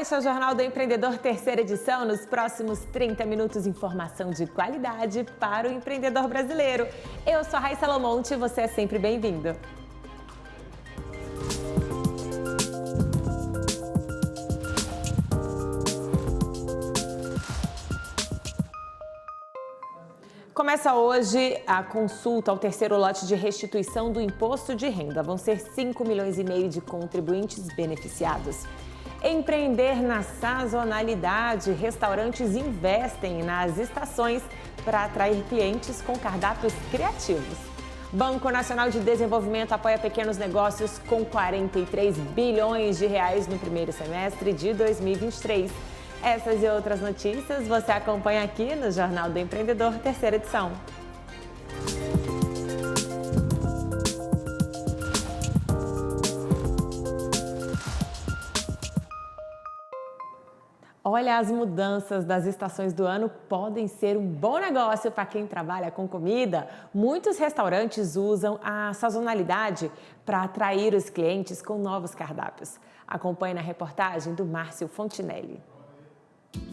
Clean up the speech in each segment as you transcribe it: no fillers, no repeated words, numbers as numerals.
este é o Jornal do Empreendedor, terceira edição. Nos próximos 30 minutos, informação de qualidade para o empreendedor brasileiro. Eu sou a Raíssa Lomonte e você é sempre bem-vindo. Começa hoje a consulta ao terceiro lote de restituição do imposto de renda. Vão ser 5,5 milhões de contribuintes beneficiados. Empreender na sazonalidade. Restaurantes investem nas estações para atrair clientes com cardápios criativos. Banco Nacional de Desenvolvimento apoia pequenos negócios com 43 bilhões de reais no primeiro semestre de 2023. Essas e outras notícias você acompanha aqui no Jornal do Empreendedor, terceira edição. Olha, as mudanças das estações do ano podem ser um bom negócio para quem trabalha com comida. Muitos restaurantes usam a sazonalidade para atrair os clientes com novos cardápios. Acompanhe na reportagem do Márcio Fontinelli.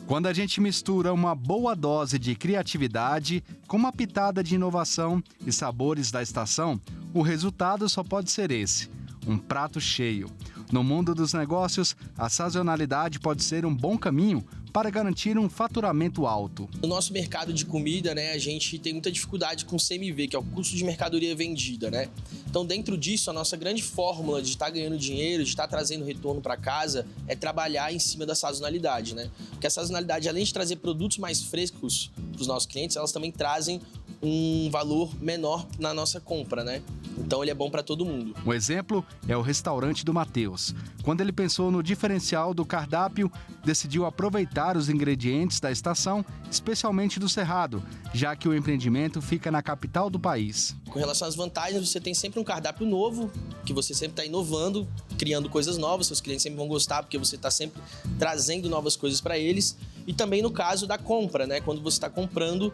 Quando a gente mistura uma boa dose de criatividade com uma pitada de inovação e sabores da estação, o resultado só pode ser esse: um prato cheio. No mundo dos negócios, a sazonalidade pode ser um bom caminho para garantir um faturamento alto. No nosso mercado de comida, a gente tem muita dificuldade com o CMV, que é o custo de mercadoria vendida, Então, dentro disso, a nossa grande fórmula de estar ganhando dinheiro, de estar trazendo retorno para casa, é trabalhar em cima da sazonalidade, Porque a sazonalidade, além de trazer produtos mais frescos para os nossos clientes, elas também trazem um valor menor na nossa compra, Então ele é bom para todo mundo. Um exemplo é o restaurante do Matheus. Quando ele pensou no diferencial do cardápio, decidiu aproveitar os ingredientes da estação, especialmente do Cerrado, já que o empreendimento fica na capital do país. Com relação às vantagens, você tem sempre um cardápio novo, que você sempre está inovando, criando coisas novas, seus clientes sempre vão gostar, porque você está sempre trazendo novas coisas para eles. E também no caso da compra, Quando você está comprando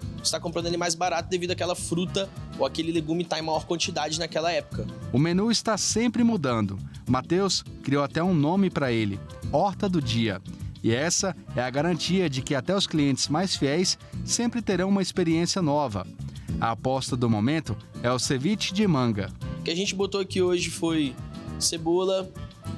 ele mais barato devido àquela fruta ou aquele legume estar em maior quantidade naquela época. O menu está sempre mudando. Matheus criou até um nome para ele: Horta do Dia. E essa é a garantia de que até os clientes mais fiéis sempre terão uma experiência nova. A aposta do momento é o ceviche de manga. O que a gente botou aqui hoje foi cebola,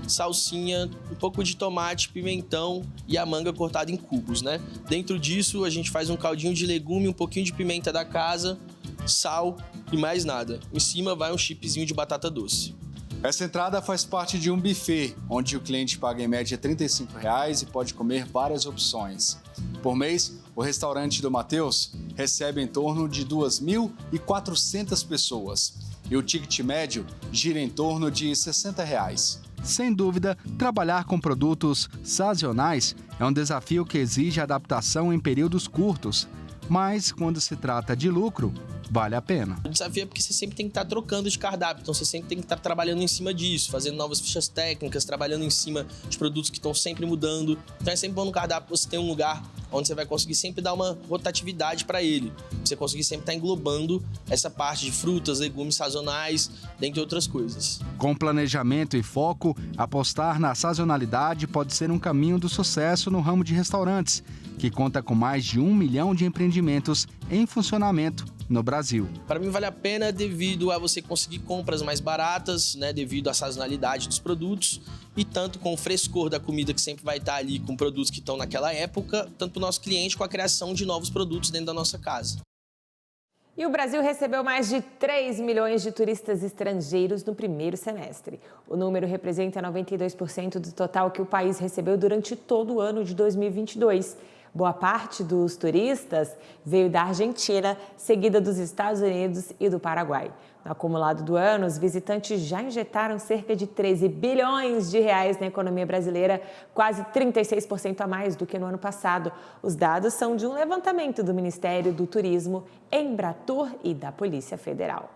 salsinha, um pouco de tomate, pimentão e a manga cortada em cubos, Dentro disso, a gente faz um caldinho de legume, um pouquinho de pimenta da casa, sal e mais nada. Em cima vai um chipzinho de batata doce. Essa entrada faz parte de um buffet, onde o cliente paga em média R$ 35,00 e pode comer várias opções. Por mês, o restaurante do Matheus recebe em torno de 2.400 pessoas. E o ticket médio gira em torno de R$ 60,00. Sem dúvida, trabalhar com produtos sazonais é um desafio que exige adaptação em períodos curtos. Mas, quando se trata de lucro, vale a pena. O desafio é porque você sempre tem que estar trocando de cardápio, então você sempre tem que estar trabalhando em cima disso, fazendo novas fichas técnicas, trabalhando em cima de produtos que estão sempre mudando. Então é sempre bom no cardápio você ter um lugar onde você vai conseguir sempre dar uma rotatividade para ele. Você conseguir sempre estar englobando essa parte de frutas, legumes sazonais, dentre outras coisas. Com planejamento e foco, apostar na sazonalidade pode ser um caminho do sucesso no ramo de restaurantes, que conta com mais de 1 milhão de empreendimentos em funcionamento no Brasil. Para mim vale a pena devido a você conseguir compras mais baratas, devido à sazonalidade dos produtos e tanto com o frescor da comida que sempre vai estar ali com produtos que estão naquela época, tanto para o nosso cliente com a criação de novos produtos dentro da nossa casa. E o Brasil recebeu mais de 3 milhões de turistas estrangeiros no primeiro semestre. O número representa 92% do total que o país recebeu durante todo o ano de 2022. Boa parte dos turistas veio da Argentina, seguida dos Estados Unidos e do Paraguai. No acumulado do ano, os visitantes já injetaram cerca de 13 bilhões de reais na economia brasileira, quase 36% a mais do que no ano passado. Os dados são de um levantamento do Ministério do Turismo, Embratur e da Polícia Federal.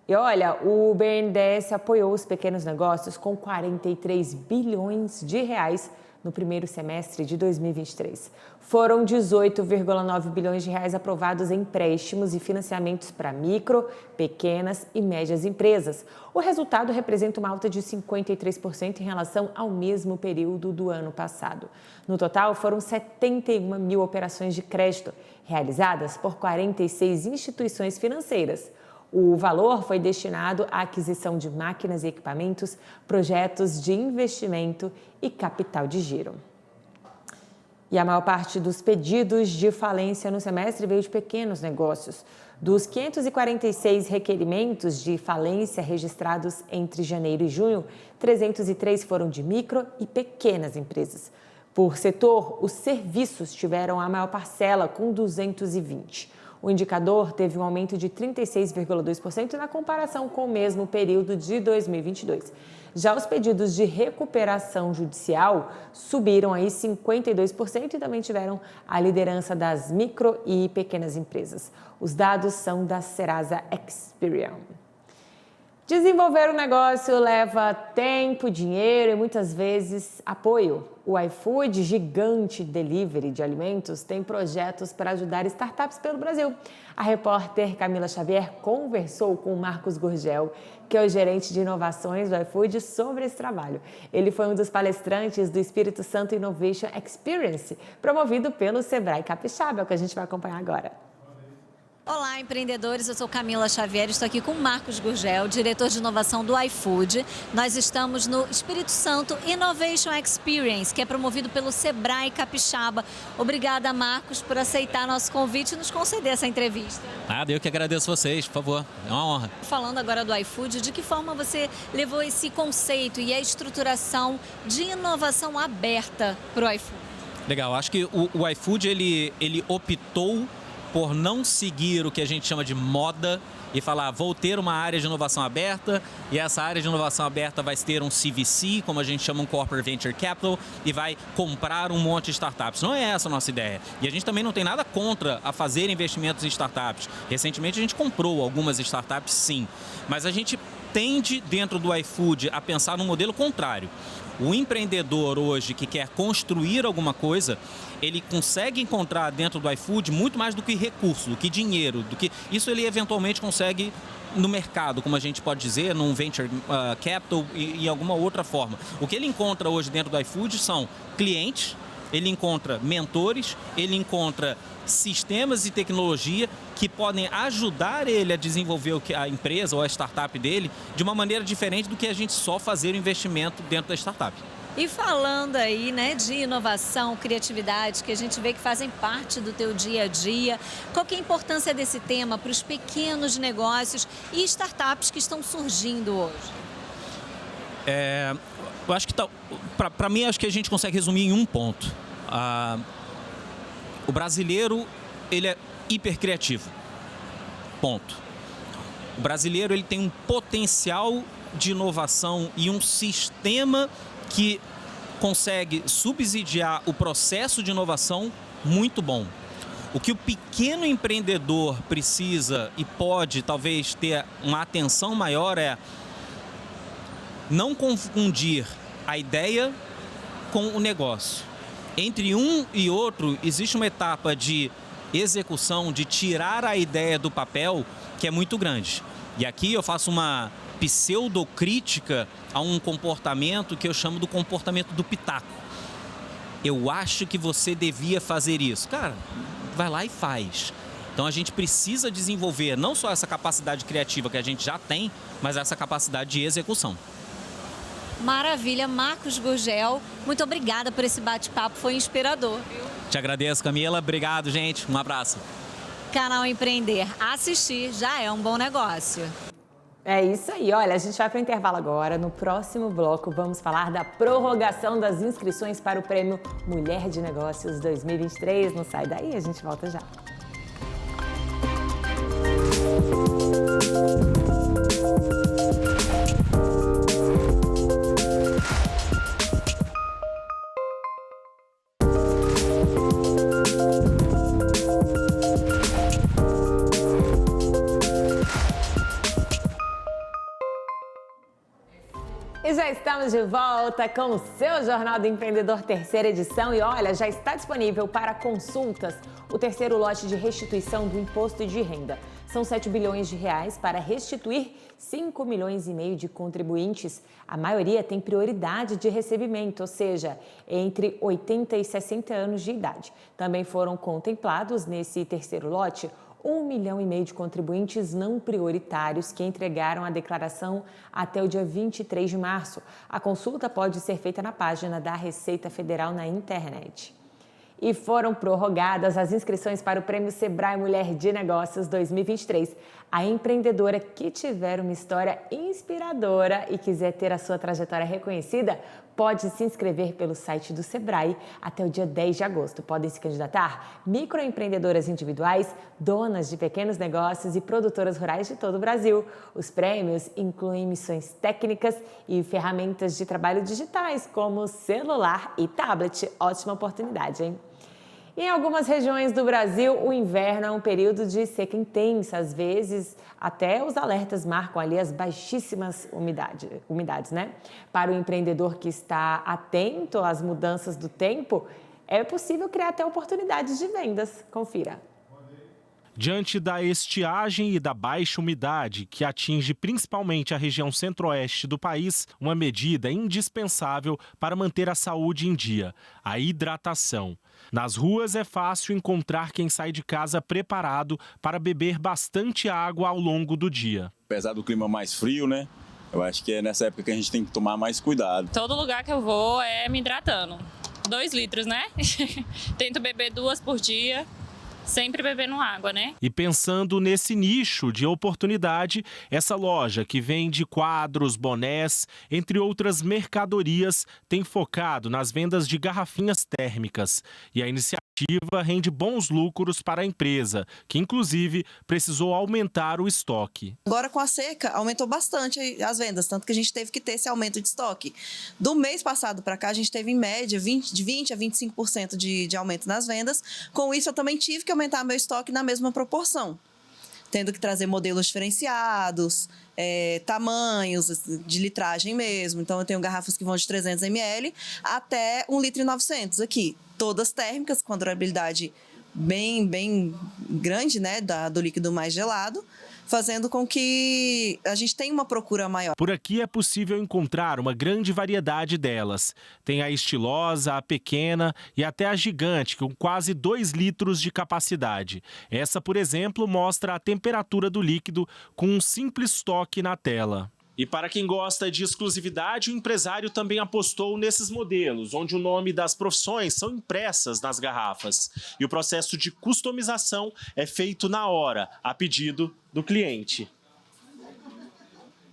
E olha, o BNDES apoiou os pequenos negócios com 43 bilhões de reais no primeiro semestre de 2023. Foram 18,9 bilhões de reais aprovados em empréstimos e financiamentos para micro, pequenas e médias empresas. O resultado representa uma alta de 53% em relação ao mesmo período do ano passado. No total, foram 71 mil operações de crédito, realizadas por 46 instituições financeiras. O valor foi destinado à aquisição de máquinas e equipamentos, projetos de investimento e capital de giro. E a maior parte dos pedidos de falência no semestre veio de pequenos negócios. Dos 546 requerimentos de falência registrados entre janeiro e junho, 303 foram de micro e pequenas empresas. Por setor, os serviços tiveram a maior parcela, com 220. O indicador teve um aumento de 36,2% na comparação com o mesmo período de 2022. Já os pedidos de recuperação judicial subiram aí 52% e também tiveram a liderança das micro e pequenas empresas. Os dados são da Serasa Experian. Desenvolver um negócio leva tempo, dinheiro e muitas vezes apoio. O iFood, gigante delivery de alimentos, tem projetos para ajudar startups pelo Brasil. A repórter Camila Xavier conversou com o Marcos Gurgel, que é o gerente de inovações do iFood, sobre esse trabalho. Ele foi um dos palestrantes do Espírito Santo Innovation Experience, promovido pelo Sebrae Capixaba, que a gente vai acompanhar agora. Olá, empreendedores. Eu sou Camila Xavier, estou aqui com Marcos Gurgel, diretor de inovação do iFood. Nós estamos no Espírito Santo Innovation Experience, que é promovido pelo Sebrae Capixaba. Obrigada, Marcos, por aceitar nosso convite e nos conceder essa entrevista. Nada, eu que agradeço vocês, por favor. É uma honra. Falando agora do iFood, de que forma você levou esse conceito e a estruturação de inovação aberta para o iFood? Legal, acho que o iFood ele optou por não seguir o que a gente chama de moda e falar, vou ter uma área de inovação aberta e essa área de inovação aberta vai ter um CVC, como a gente chama um Corporate Venture Capital, e vai comprar um monte de startups. Não é essa a nossa ideia. E a gente também não tem nada contra a fazer investimentos em startups. Recentemente a gente comprou algumas startups, sim. Mas a gente tende, dentro do iFood, a pensar num modelo contrário. O empreendedor hoje que quer construir alguma coisa, ele consegue encontrar dentro do iFood muito mais do que recurso, do que dinheiro, do que isso ele eventualmente consegue no mercado, como a gente pode dizer, num venture capital e alguma outra forma. O que ele encontra hoje dentro do iFood são clientes, ele encontra mentores, ele encontra sistemas e tecnologia que podem ajudar ele a desenvolver a empresa ou a startup dele de uma maneira diferente do que a gente só fazer o investimento dentro da startup. E falando aí, né, de inovação, criatividade, que a gente vê que fazem parte do teu dia a dia, qual que é a importância desse tema para os pequenos negócios e startups que estão surgindo hoje? Eu acho que, para mim, acho que a gente consegue resumir em um ponto. O brasileiro, ele é hipercriativo. Ponto. O brasileiro, ele tem um potencial de inovação e um sistema que consegue subsidiar o processo de inovação muito bom. O que o pequeno empreendedor precisa e pode, talvez, ter uma atenção maior é não confundir a ideia com o negócio. Entre um e outro, existe uma etapa de execução, de tirar a ideia do papel, que é muito grande. E aqui eu faço uma pseudocrítica a um comportamento que eu chamo do comportamento do pitaco. Eu acho que você devia fazer isso. Cara, vai lá e faz. Então a gente precisa desenvolver não só essa capacidade criativa que a gente já tem, mas essa capacidade de execução. Maravilha, Marcos Gurgel, muito obrigada por esse bate-papo, foi inspirador, viu? Te agradeço, Camila. Obrigado, gente. Um abraço. Canal Empreender, assistir já é um bom negócio. É isso aí, olha, a gente vai para o intervalo agora. No próximo bloco vamos falar da prorrogação das inscrições para o Prêmio Mulher de Negócios 2023. Não sai daí, a gente volta já. Já estamos de volta com o seu Jornal do Empreendedor, terceira edição. E olha, já está disponível para consultas o terceiro lote de restituição do imposto de renda. São 7 bilhões de reais para restituir 5 milhões e meio de contribuintes. A maioria tem prioridade de recebimento, ou seja, entre 80 e 60 anos de idade. Também foram contemplados nesse terceiro lote 1,5 milhão de contribuintes não prioritários que entregaram a declaração até o dia 23 de março. A consulta pode ser feita na página da Receita Federal na internet. E foram prorrogadas as inscrições para o Prêmio Sebrae Mulher de Negócios 2023. A empreendedora que tiver uma história inspiradora e quiser ter a sua trajetória reconhecida, pode se inscrever pelo site do Sebrae até o dia 10 de agosto. Podem se candidatar microempreendedoras individuais, donas de pequenos negócios e produtoras rurais de todo o Brasil. Os prêmios incluem missões técnicas e ferramentas de trabalho digitais, como celular e tablet. Ótima oportunidade, hein? Em algumas regiões do Brasil, o inverno é um período de seca intensa. Às vezes, até os alertas marcam ali as baixíssimas umidades, né? Para o empreendedor que está atento às mudanças do tempo, é possível criar até oportunidades de vendas. Confira. Diante da estiagem e da baixa umidade, que atinge principalmente a região centro-oeste do país, uma medida indispensável para manter a saúde em dia: a hidratação. Nas ruas é fácil encontrar quem sai de casa preparado para beber bastante água ao longo do dia. Apesar do clima mais frio, né? Eu acho que é nessa época que a gente tem que tomar mais cuidado. Todo lugar que eu vou é me hidratando. 2 litros, né? Tento beber 2 por dia. Sempre bebendo água, né? E pensando nesse nicho de oportunidade, essa loja que vende quadros, bonés, entre outras mercadorias, tem focado nas vendas de garrafinhas térmicas. E a iniciativa rende bons lucros para a empresa, que inclusive precisou aumentar o estoque. Agora com a seca aumentou bastante as vendas, tanto que a gente teve que ter esse aumento de estoque. Do mês passado para cá a gente teve em média de 20 a 25% de aumento nas vendas. Com isso eu também tive que aumentar meu estoque na mesma proporção, tendo que trazer modelos diferenciados, tamanhos de litragem mesmo. Então eu tenho garrafas que vão de 300 ml até 1,9 litro aqui. Todas térmicas, com a durabilidade bem grande, né, do líquido mais gelado, fazendo com que a gente tenha uma procura maior. Por aqui é possível encontrar uma grande variedade delas. Tem a estilosa, a pequena e até a gigante, com quase 2 litros de capacidade. Essa, por exemplo, mostra a temperatura do líquido com um simples toque na tela. E para quem gosta de exclusividade, o empresário também apostou nesses modelos, onde o nome das profissões são impressas nas garrafas. E o processo de customização é feito na hora, a pedido do cliente.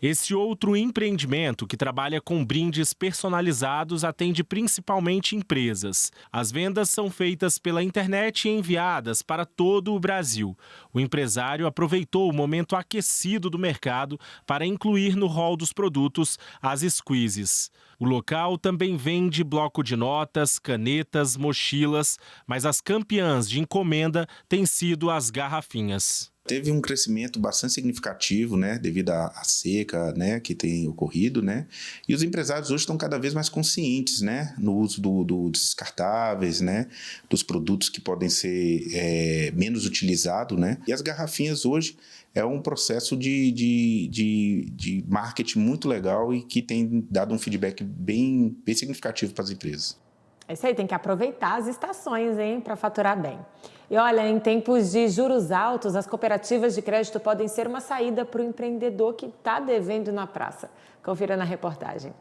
Esse outro empreendimento, que trabalha com brindes personalizados, atende principalmente empresas. As vendas são feitas pela internet e enviadas para todo o Brasil. O empresário aproveitou o momento aquecido do mercado para incluir no rol dos produtos as squeezes. O local também vende bloco de notas, canetas, mochilas, mas as campeãs de encomenda têm sido as garrafinhas. Teve um crescimento bastante significativo, né, devido à seca, né, que tem ocorrido, né, e os empresários hoje estão cada vez mais conscientes, né, no uso dos descartáveis, né, dos produtos que podem ser menos utilizados, né, e as garrafinhas hoje é um processo de marketing muito legal e que tem dado um feedback bem significativo para as empresas. É isso aí, tem que aproveitar as estações, hein, para faturar bem. E olha, em tempos de juros altos, as cooperativas de crédito podem ser uma saída para o empreendedor que está devendo na praça. Confira na reportagem.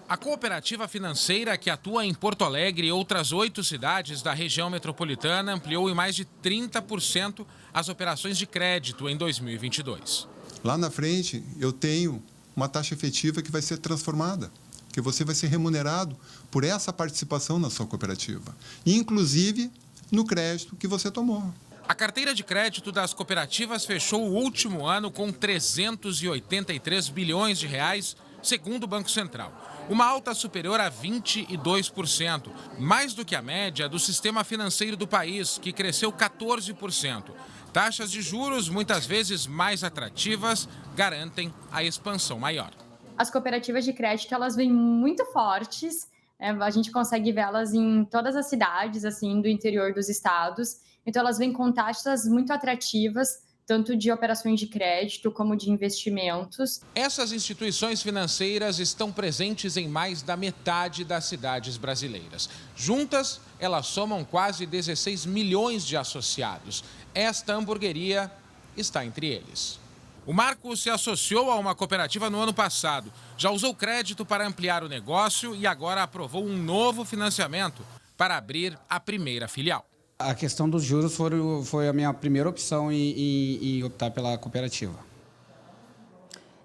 A cooperativa financeira, que atua em Porto Alegre e outras 8 cidades da região metropolitana, ampliou em mais de 30% as operações de crédito em 2022. Lá na frente, eu tenho uma taxa efetiva que vai ser transformada, que você vai ser remunerado por essa participação na sua cooperativa, inclusive no crédito que você tomou. A carteira de crédito das cooperativas fechou o último ano com 383 bilhões de reais, segundo o Banco Central. Uma alta superior a 22%, mais do que a média do sistema financeiro do país, que cresceu 14%. Taxas de juros, muitas vezes mais atrativas, garantem a expansão maior. as cooperativas de crédito, elas vêm muito fortes, a gente consegue vê-las em todas as cidades, assim, do interior dos estados. Então, elas vêm com taxas muito atrativas, tanto de operações de crédito como de investimentos. Essas instituições financeiras estão presentes em mais da metade das cidades brasileiras. Juntas, elas somam quase 16 milhões de associados. Esta hamburgueria está entre eles. O Marcos se associou a uma cooperativa no ano passado. Já usou crédito para ampliar o negócio e agora aprovou um novo financiamento para abrir a primeira filial. A questão dos juros foi a minha primeira opção em optar pela cooperativa.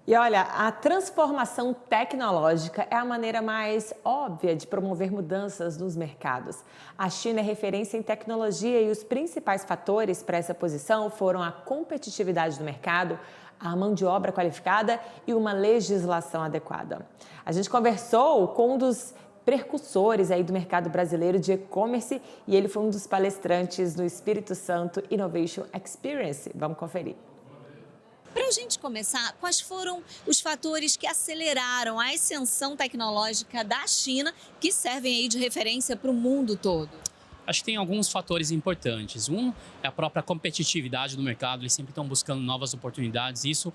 E olha, a transformação tecnológica é a maneira mais óbvia de promover mudanças nos mercados. A China é referência em tecnologia e os principais fatores para essa posição foram a competitividade do mercado, a mão de obra qualificada e uma legislação adequada. A gente conversou com um dos precursores aí do mercado brasileiro de e-commerce e ele foi um dos palestrantes no Espírito Santo Innovation Experience. Vamos conferir. Para a gente começar, quais foram os fatores que aceleraram a ascensão tecnológica da China, que servem aí de referência para o mundo todo? Acho que tem alguns fatores importantes. Um é a própria competitividade do mercado, eles sempre estão buscando novas oportunidades. Isso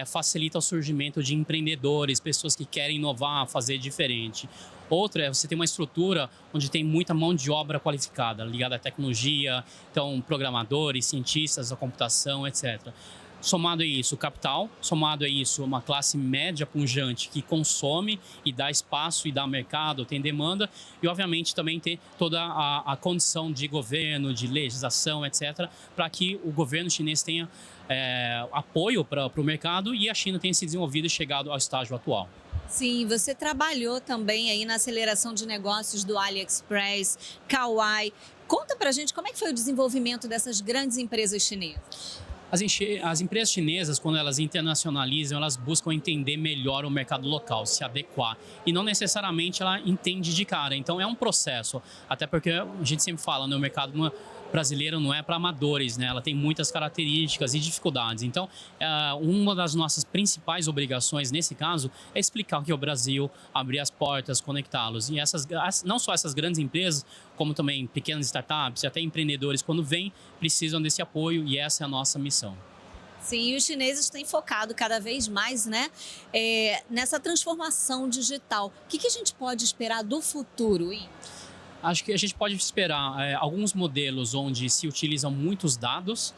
facilita o surgimento de empreendedores, pessoas que querem inovar, fazer diferente. Outro é você ter uma estrutura onde tem muita mão de obra qualificada, ligada à tecnologia, então programadores, cientistas da computação, etc. Somado a isso, o capital, somado a isso, uma classe média pujante que consome e dá espaço e dá mercado, tem demanda e, obviamente, também ter toda a condição de governo, de legislação, etc., para que o governo chinês tenha apoio para o mercado e a China tenha se desenvolvido e chegado ao estágio atual. Sim, você trabalhou também aí na aceleração de negócios do AliExpress, Kauai. Conta pra gente como é que foi o desenvolvimento dessas grandes empresas chinesas. As empresas chinesas, quando elas internacionalizam, elas buscam entender melhor o mercado local, se adequar. E não necessariamente ela entende de cara. Então é um processo. Até porque a gente sempre fala, né, o mercado brasileiro não é para amadores, né? Ela tem muitas características e dificuldades. Então, uma das nossas principais obrigações nesse caso é explicar o que é o Brasil, abrir as portas, conectá-los. E não só essas grandes empresas, como também pequenas startups e até empreendedores, quando vêm, precisam desse apoio e essa é a nossa missão. Sim, e os chineses têm focado cada vez mais, né, nessa transformação digital. O que a gente pode esperar do futuro, hein? Acho que a gente pode esperar alguns modelos onde se utilizam muitos dados,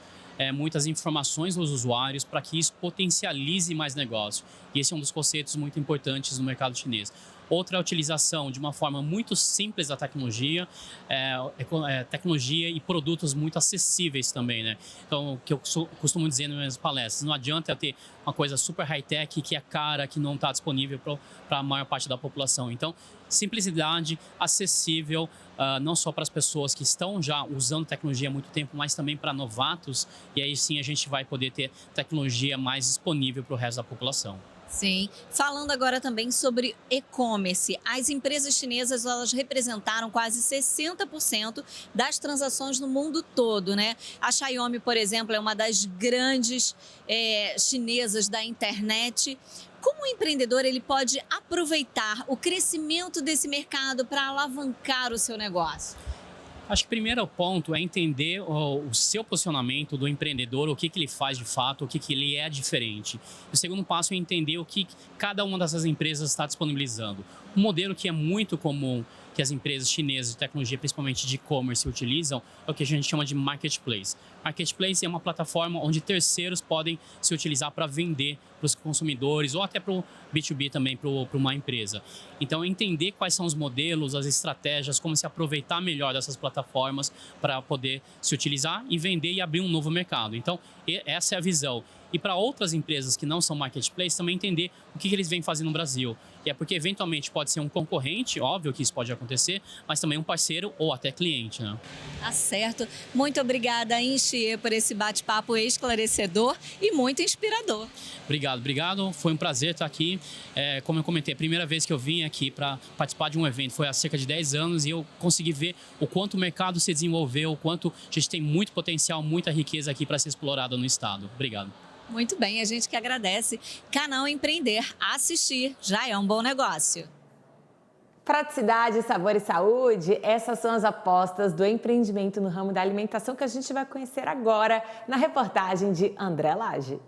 muitas informações dos usuários para que isso potencialize mais negócio. E esse é um dos conceitos muito importantes no mercado chinês. Outra é a utilização de uma forma muito simples da tecnologia, tecnologia e produtos muito acessíveis também, né? Então, o que eu costumo dizer nas minhas palestras, não adianta eu ter uma coisa super high-tech que é cara, que não está disponível para a maior parte da população. Então, simplicidade, acessível, não só para as pessoas que estão já usando tecnologia há muito tempo, mas também para novatos, e aí sim a gente vai poder ter tecnologia mais disponível para o resto da população. Sim. Falando agora também sobre e-commerce, as empresas chinesas elas representaram quase 60% das transações no mundo todo, né? A Xiaomi, por exemplo, é uma das grandes chinesas da internet. Como o empreendedor ele pode aproveitar o crescimento desse mercado para alavancar o seu negócio? Acho que o primeiro ponto é entender o seu posicionamento do empreendedor, o que ele faz de fato, o que ele é diferente. O segundo passo é entender o que cada uma dessas empresas está disponibilizando. Um modelo que é muito comum que as empresas chinesas de tecnologia, principalmente de e-commerce, utilizam é o que a gente chama de marketplace. Marketplace é uma plataforma onde terceiros podem se utilizar para vender para os consumidores ou até para o B2B também, para uma empresa. Então, entender quais são os modelos, as estratégias, como se aproveitar melhor dessas plataformas para poder se utilizar e vender e abrir um novo mercado. Então, essa é a visão. E para outras empresas que não são marketplace, também entender o que eles vêm fazendo no Brasil. E é porque, eventualmente, pode ser um concorrente, óbvio que isso pode acontecer, mas também um parceiro ou até cliente, né? Tá certo. Muito obrigada, Inchie, por esse bate-papo esclarecedor e muito inspirador. Obrigado. Foi um prazer estar aqui. Como eu comentei, a primeira vez que eu vim aqui para participar de um evento foi há cerca de 10 anos e eu consegui ver o quanto o mercado se desenvolveu, o quanto a gente tem muito potencial, muita riqueza aqui para ser explorada no estado. Obrigado. Muito bem, a gente que agradece. Canal Empreender, assistir já é um bom negócio. Praticidade, sabor e saúde, essas são as apostas do empreendimento no ramo da alimentação que a gente vai conhecer agora na reportagem de André Lage.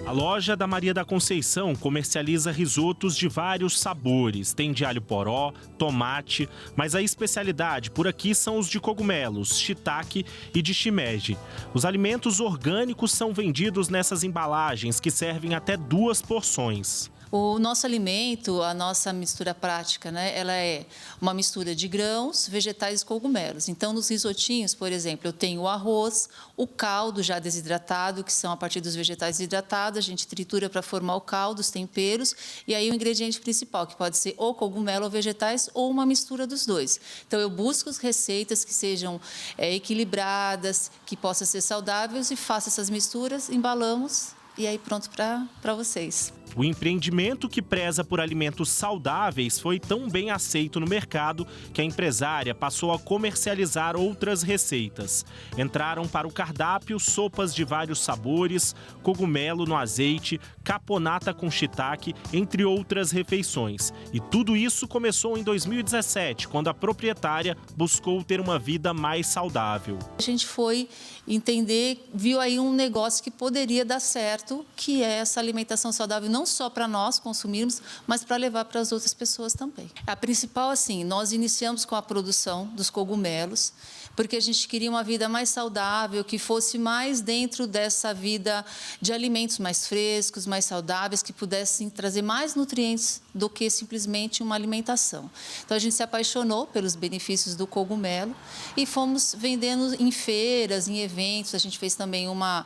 A loja da Maria da Conceição comercializa risotos de vários sabores. Tem de alho poró, tomate, mas a especialidade por aqui são os de cogumelos, shiitake e de shimeji. Os alimentos orgânicos são vendidos nessas embalagens que servem até 2 porções. O nosso alimento, a nossa mistura prática, né, ela é uma mistura de grãos, vegetais e cogumelos. Então, nos risotinhos, por exemplo, eu tenho o arroz, o caldo já desidratado, que são a partir dos vegetais desidratados, a gente tritura para formar o caldo, os temperos, e aí o ingrediente principal, que pode ser ou cogumelo ou vegetais, ou uma mistura dos dois. Então, eu busco as receitas que sejam equilibradas, que possam ser saudáveis, e faço essas misturas, embalamos, e aí pronto para vocês. O empreendimento que preza por alimentos saudáveis foi tão bem aceito no mercado que a empresária passou a comercializar outras receitas. Entraram para o cardápio sopas de vários sabores, cogumelo no azeite, caponata com shiitake, entre outras refeições. E tudo isso começou em 2017, quando a proprietária buscou ter uma vida mais saudável. A gente foi entender, viu aí um negócio que poderia dar certo, que é essa alimentação saudável, não só para nós consumirmos, mas para levar para as outras pessoas também. A principal, assim, nós iniciamos com a produção dos cogumelos, porque a gente queria uma vida mais saudável, que fosse mais dentro dessa vida de alimentos mais frescos, mais saudáveis, que pudessem trazer mais nutrientes do que simplesmente uma alimentação. Então, a gente se apaixonou pelos benefícios do cogumelo e fomos vendendo em feiras, em eventos. A gente fez também uma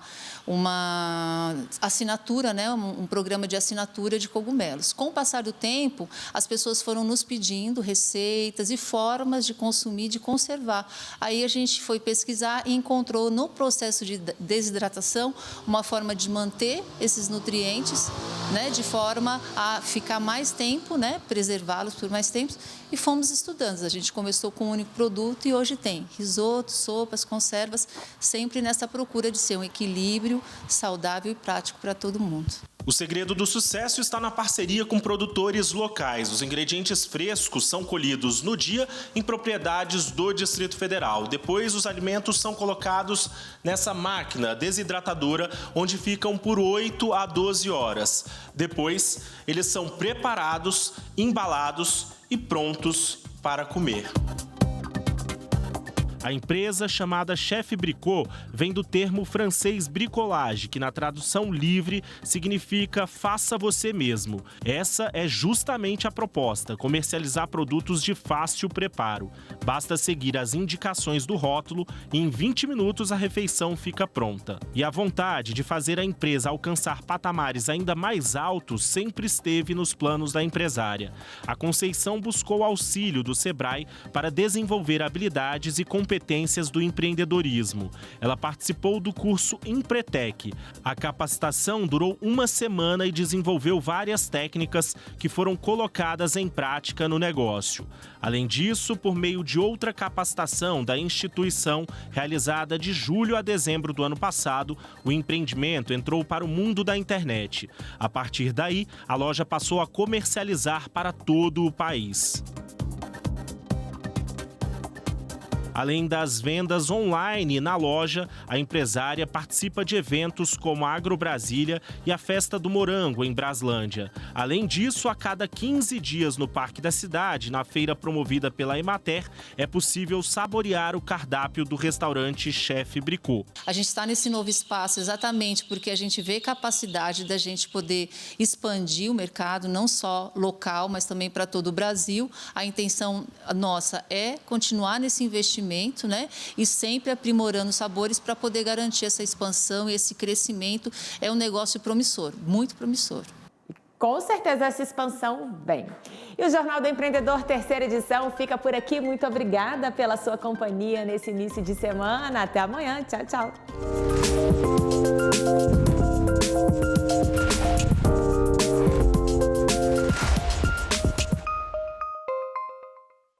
assinatura, né? Um programa de assinatura de cogumelos. Com o passar do tempo, as pessoas foram nos pedindo receitas e formas de consumir, de conservar. Aí a gente foi pesquisar e encontrou no processo de desidratação uma forma de manter esses nutrientes, né, de forma a ficar mais tempo, né, preservá-los por mais tempo, e fomos estudando. A gente começou com um único produto e hoje tem risotos, sopas, conservas, sempre nessa procura de ser um equilíbrio saudável e prático para todo mundo. O segredo do sucesso está na parceria com produtores locais. Os ingredientes frescos são colhidos no dia em propriedades do Distrito Federal. Depois, os alimentos são colocados nessa máquina desidratadora, onde ficam por 8 a 12 horas. Depois, eles são preparados, embalados e prontos para comer. A empresa, chamada Chef Bricot, vem do termo francês bricolage, que na tradução livre significa faça você mesmo. Essa é justamente a proposta, comercializar produtos de fácil preparo. Basta seguir as indicações do rótulo e em 20 minutos a refeição fica pronta. E a vontade de fazer a empresa alcançar patamares ainda mais altos sempre esteve nos planos da empresária. A Conceição buscou auxílio do Sebrae para desenvolver habilidades e competências do empreendedorismo. Ela participou do curso Empretec. A capacitação durou 1 semana e desenvolveu várias técnicas que foram colocadas em prática no negócio. Além disso, por meio de outra capacitação da instituição, realizada de julho a dezembro do ano passado, o empreendimento entrou para o mundo da internet. A partir daí, a loja passou a comercializar para todo o país. Além das vendas online na loja, a empresária participa de eventos como a Agro Brasília e a Festa do Morango, em Braslândia. Além disso, a cada 15 dias no Parque da Cidade, na feira promovida pela Emater, é possível saborear o cardápio do restaurante Chef Bricot. A gente está nesse novo espaço exatamente porque a gente vê capacidade da gente poder expandir o mercado, não só local, mas também para todo o Brasil. A intenção nossa é continuar nesse investimento, né? E sempre aprimorando os sabores para poder garantir essa expansão e esse crescimento. É um negócio promissor, muito promissor. Com certeza essa expansão vem. E o Jornal do Empreendedor, 3ª edição, fica por aqui. Muito obrigada pela sua companhia nesse início de semana. Até amanhã. Tchau, tchau.